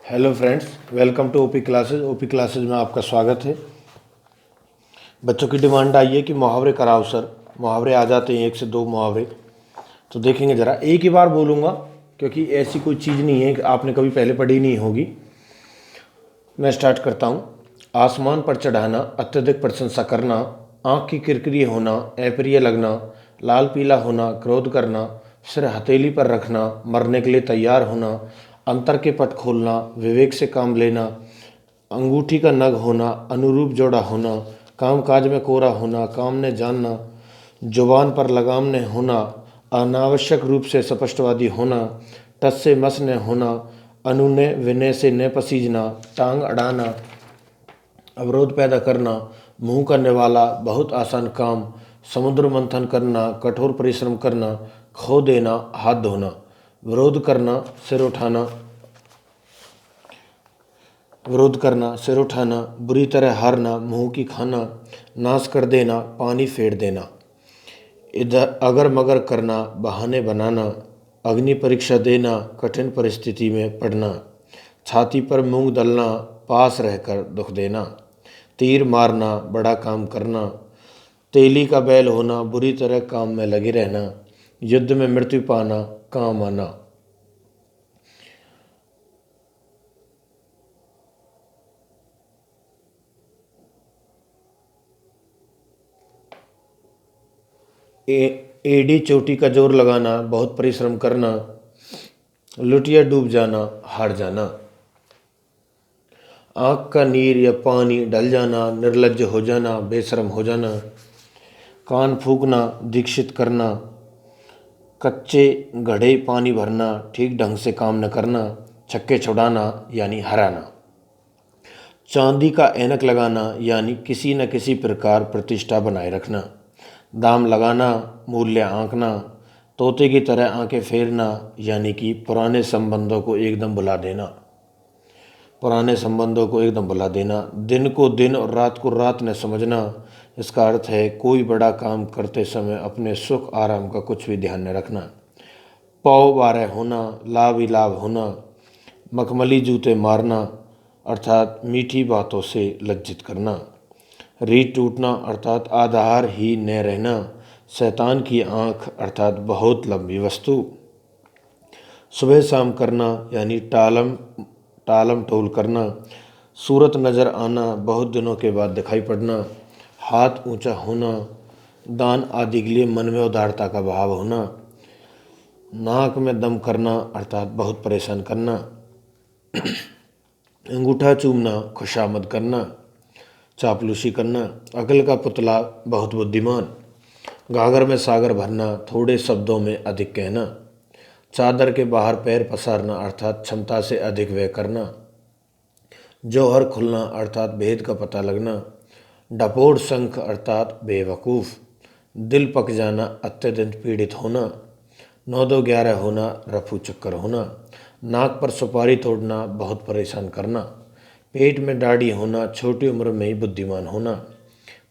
Hello friends, welcome to O P classes. O P classes में आपका स्वागत है। बच्चों की डिमांड आई है कि मुहावरे कराओ सर। मुहावरे आ जाते हैं, एक से दो मुहावरे तो देखेंगे। ज़रा एक ही बार बोलूँगा क्योंकि ऐसी कोई चीज़ नहीं है कि आपने कभी पहले पढ़ी नहीं होगी। मैं स्टार्ट करता हूँ। आसमान पर चढ़ाना, अत्यधिक प्रशंसा करना, आँख की किरकिरी होना, अप्रिय लगना, लाल पीला होना, क्रोध करना, सिर हथेली पर रखना, मरने के लिए तैयार होना, अंतर के पट खोलना, विवेक से काम लेना, अंगूठी का नग होना, अनुरूप जोड़ा होना, काम काज में कोरा होना, काम ने जानना, जुबान पर लगाम ने होना, अनावश्यक रूप से स्पष्टवादी होना, टस से मस ने होना, अनुनय विनय से न पसीजना, टांग अड़ाना, अवरोध पैदा करना, मुंह करने वाला, बहुत आसान काम, समुद्र मंथन करना, कठोर परिश्रम करना, खो देना, हाथ धोना, विरोध करना, सिर उठाना, सिर उठाना, बुरी तरह हारना, मुंह की खाना, नाश कर देना, पानी फेर देना, इधर अगर मगर करना, बहाने बनाना, अग्नि परीक्षा देना, कठिन परिस्थिति में पड़ना, छाती पर मूंग दलना, पास रहकर दुख देना, तीर मारना, बड़ा काम करना, तेली का बैल होना, बुरी तरह काम में लगे रहना, युद्ध में मृत्यु पाना, काम आना। एड़ी चोटी का जोर लगाना, बहुत परिश्रम करना, लुटिया डूब जाना, हार जाना, आँख का नीर या पानी डल जाना, निर्लज्ज हो जाना, बेशरम हो जाना, कान फूकना, दीक्षित करना, कच्चे घड़े पानी भरना, ठीक ढंग से काम न करना, छक्के छुड़ाना यानी हराना, चांदी का ऐनक लगाना यानी किसी न किसी प्रकार प्रतिष्ठा बनाए रखना, दाम लगाना, मूल्य आंकना, तोते की तरह आंखें फेरना यानी कि पुराने संबंधों को एकदम भुला देना, दिन को दिन और रात को रात न समझना। इसका अर्थ है कोई बड़ा काम करते समय अपने सुख आराम का कुछ भी ध्यान न रखना। पौ बारह होना, लाभ ही लाभ होना, मखमली जूते मारना अर्थात मीठी बातों से लज्जित करना, रीढ़ टूटना अर्थात आधार ही न रहना, शैतान की आँख अर्थात बहुत लंबी वस्तु, सुबह शाम करना यानी टालम टोल करना, सूरत नज़र आना, बहुत दिनों के बाद दिखाई पड़ना, हाथ ऊंचा होना, दान आदि के लिए मन में उदारता का भाव होना, नाक में दम करना अर्थात बहुत परेशान करना, अंगूठा चूमना, खुशामद करना, चापलूसी करना, अकल का पुतला बहुत बुद्धिमान, गागर में सागर भरना, थोड़े शब्दों में अधिक कहना, चादर के बाहर पैर पसारना अर्थात क्षमता से अधिक व्यय करना, जौहर खुलना अर्थात भेद का पता लगना, डपोर शंख अर्थात बेवकूफ़, दिल पक जाना अत्यधिक पीड़ित होना, 9 2 11 होना, रफू चक्कर होना, नाक पर सुपारी तोड़ना, बहुत परेशान करना, पेट में दाढ़ी होना, छोटी उम्र में ही बुद्धिमान होना,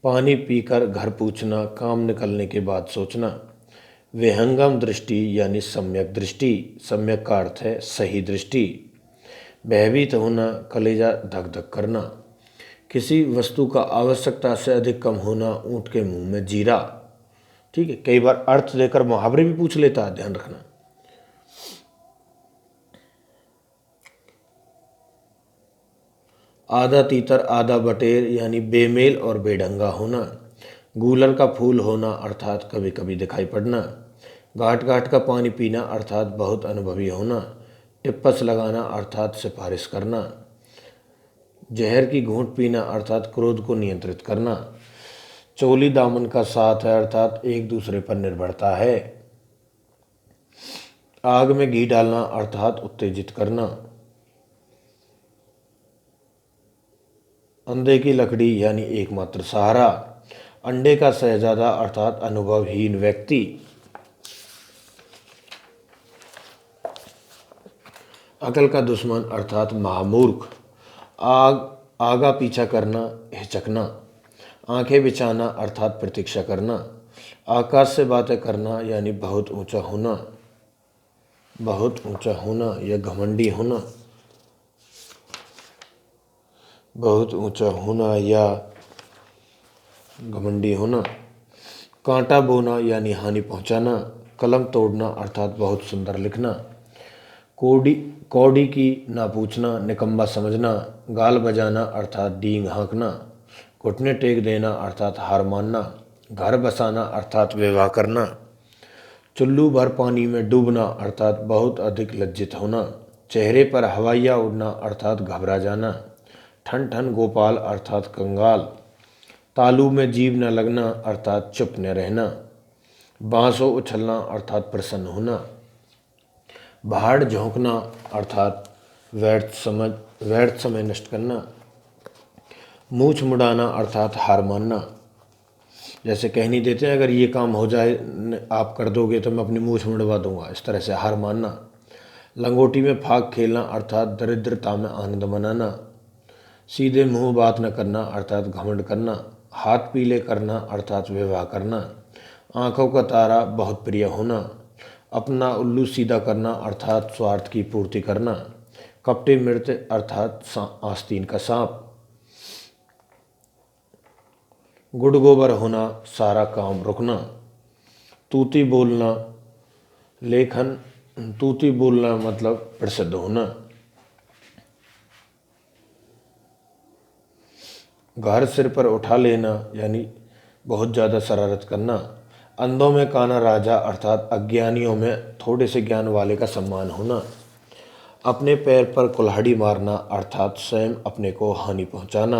पानी पीकर घर पूछना, काम निकलने के बाद सोचना, विहंगम दृष्टि यानी सम्यक दृष्टि, सम्यक का अर्थ है सही दृष्टि, भयभीत होना, कलेजा धक धक करना, किसी वस्तु का आवश्यकता से अधिक कम होना, ऊँट के मुंह में जीरा। ठीक है, कई बार अर्थ देकर मुहावरे भी पूछ लेता है, ध्यान रखना। आधा तीतर आधा बटेर यानी बेमेल और बेढंगा होना, गूलर का फूल होना अर्थात कभी कभी दिखाई पड़ना, घाट घाट का पानी पीना अर्थात बहुत अनुभवी होना, टिप्पस लगाना अर्थात सिफारिश करना, जहर की घूंट पीना अर्थात क्रोध को नियंत्रित करना, चोली दामन का साथ है अर्थात एक दूसरे पर निर्भरता है, आग में घी डालना अर्थात उत्तेजित करना, अंधे की लकड़ी यानी एकमात्र सहारा, अंडे का शहजादा अर्थात अनुभवहीन व्यक्ति, अकल का दुश्मन अर्थात महामूर्ख, आगा पीछा करना, हिचकना, आंखें बिछाना अर्थात प्रतीक्षा करना, आकाश से बातें करना यानी बहुत ऊंचा होना या घमंडी होना, बहुत ऊंचा होना या घमंडी होना। कांटा बोना यानी हानि पहुंचाना। कलम तोड़ना अर्थात बहुत सुंदर लिखना। कौड़ी कौड़ी की ना पूछना, निकम्मा समझना। गाल बजाना अर्थात डींग हाँकना। घुटने टेक देना अर्थात हार मानना। घर बसाना अर्थात विवाह करना। चुल्लू भर पानी में डूबना अर्थात बहुत अधिक लज्जित होना। चेहरे पर हवाइया उड़ना अर्थात घबरा जाना। ठन ठन गोपाल अर्थात कंगाल। तालू में जीभ न लगना अर्थात चुप न रहना। बांसों उछलना अर्थात प्रसन्न होना। भाड़ झोंकना अर्थात व्यर्थ समय नष्ट करना। मूछ मुड़ाना अर्थात हार मानना। जैसे कहनी देते हैं, अगर ये काम हो जाए आप कर दोगे तो मैं अपनी मूछ मुड़वा दूंगा, इस तरह से हार मानना। लंगोटी में फाग खेलना अर्थात दरिद्रता में आनंद मनाना। सीधे मुंह बात न करना अर्थात घमंड करना। हाथ पीले करना अर्थात विवाह करना। आंखों का तारा बहुत प्रिय होना। अपना उल्लू सीधा करना अर्थात स्वार्थ की पूर्ति करना। कपटे मृत अर्थात आस्तीन का सांप। गुड़ गोबर होना, सारा काम रुकना। तूती बोलना लेखन तूती बोलना मतलब प्रसिद्ध होना। घर सिर पर उठा लेना यानी बहुत ज़्यादा शरारत करना। अंधों में काना राजा अर्थात अज्ञानियों में थोड़े से ज्ञान वाले का सम्मान होना। अपने पैर पर कुल्हाड़ी मारना अर्थात स्वयं अपने को हानि पहुंचाना।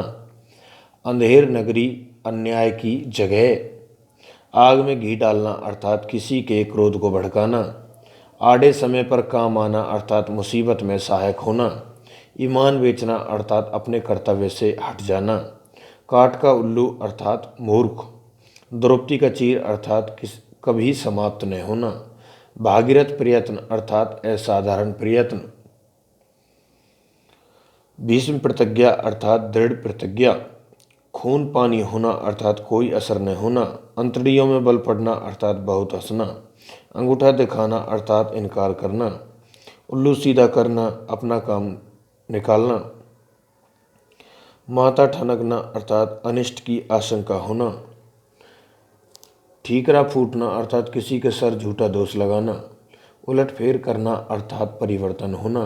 अंधेर नगरी अन्याय की जगह। आग में घी डालना अर्थात किसी के क्रोध को भड़काना। आड़े समय पर काम आना अर्थात मुसीबत में सहायक होना। ईमान बेचना अर्थात अपने कर्तव्य से हट जाना। काठ का उल्लू अर्थात मूर्ख। द्रौपदी का चीर अर्थात कभी समाप्त न होना। भागीरथ प्रयत्न अर्थात असाधारण प्रयत्न। भीष्म प्रतिज्ञा अर्थात दृढ़ प्रतिज्ञा। खून पानी होना अर्थात कोई असर न होना। अंतड़ियों में बल पड़ना अर्थात बहुत हंसना। अंगूठा दिखाना अर्थात इनकार करना। उल्लू सीधा करना अपना काम निकालना। माथा ठनकना अर्थात अनिष्ट की आशंका होना। ठीकरा फूटना अर्थात किसी के सर झूठा दोष लगाना। उलट फेर करना अर्थात परिवर्तन होना।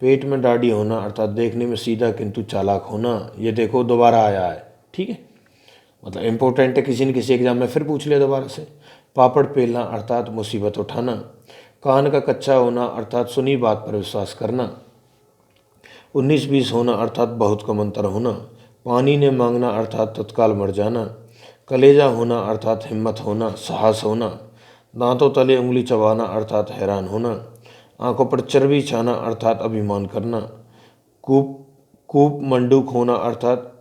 पेट में दाढ़ी होना अर्थात देखने में सीधा किंतु चालाक होना। ये देखो दोबारा आया है, ठीक है, मतलब इम्पोर्टेंट है, किसी न किसी एग्जाम में फिर पूछ लिया दोबारा से। पापड़ पेलना अर्थात मुसीबत उठाना। कान का कच्चा होना अर्थात सुनी बात पर विश्वास करना। 19-20 होना अर्थात बहुत कम अंतर होना। पानी ने मांगना अर्थात तत्काल मर जाना। कलेजा होना अर्थात हिम्मत होना, साहस होना। दांतों तले उंगली चबाना अर्थात हैरान होना। आंखों पर चर्बी छाना अर्थात अभिमान करना। कूप मंडूक होना अर्थात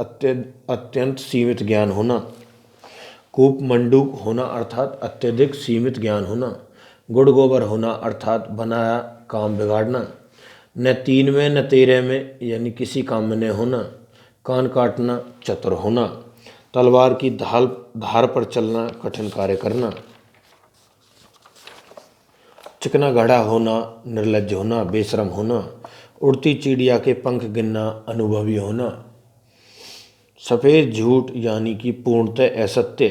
अत्यंत सीमित ज्ञान होना। कूप मंडूक होना अर्थात अत्यधिक सीमित ज्ञान होना। गुड़ गोबर होना अर्थात बनाया काम बिगाड़ना। न 3 में न 13 में यानी किसी काम में न होना। कान काटना चतुर होना। तलवार की धार पर चलना कठिन कार्य करना। चिकना घड़ा होना निर्लज्ज होना, बेशरम होना। उड़ती चिड़िया के पंख गिनना अनुभवी होना। सफ़ेद झूठ यानी कि पूर्णतः असत्य।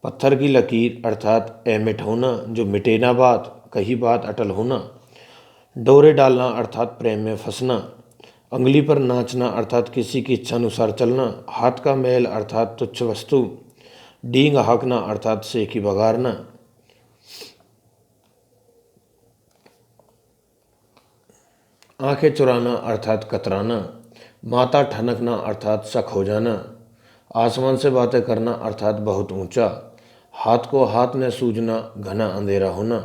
पत्थर की लकीर अर्थात अमिट होना, जो मिटे ना बात, कही बात अटल होना। डोरे डालना अर्थात प्रेम में फंसना। अंगुली पर नाचना अर्थात किसी की इच्छा अनुसार चलना। हाथ का मैल अर्थात तुच्छ वस्तु। डींग हाँकना अर्थात सेकी बगारना। आंखें चुराना अर्थात कतराना। माथा ठनकना अर्थात शक हो जाना। आसमान से बातें करना अर्थात बहुत ऊंचा। हाथ को हाथ न सूझना, घना अंधेरा होना।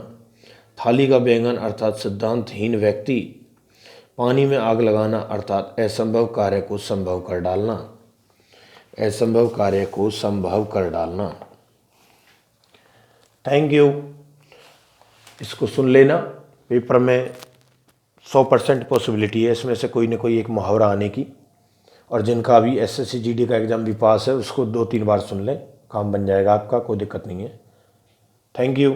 थाली का बैंगन अर्थात सिद्धांतहीन व्यक्ति। पानी में आग लगाना अर्थात असंभव कार्य को संभव कर डालना। असंभव कार्य को संभव कर डालना। Thank you. इसको सुन लेना, पेपर में 100% पॉसिबिलिटी है इसमें से कोई ना कोई एक मुहावरा आने की। और जिनका अभी SSC GD का एग्ज़ाम भी पास है उसको 2-3 बार सुन लें, काम बन जाएगा आपका, कोई दिक्कत नहीं है। Thank you.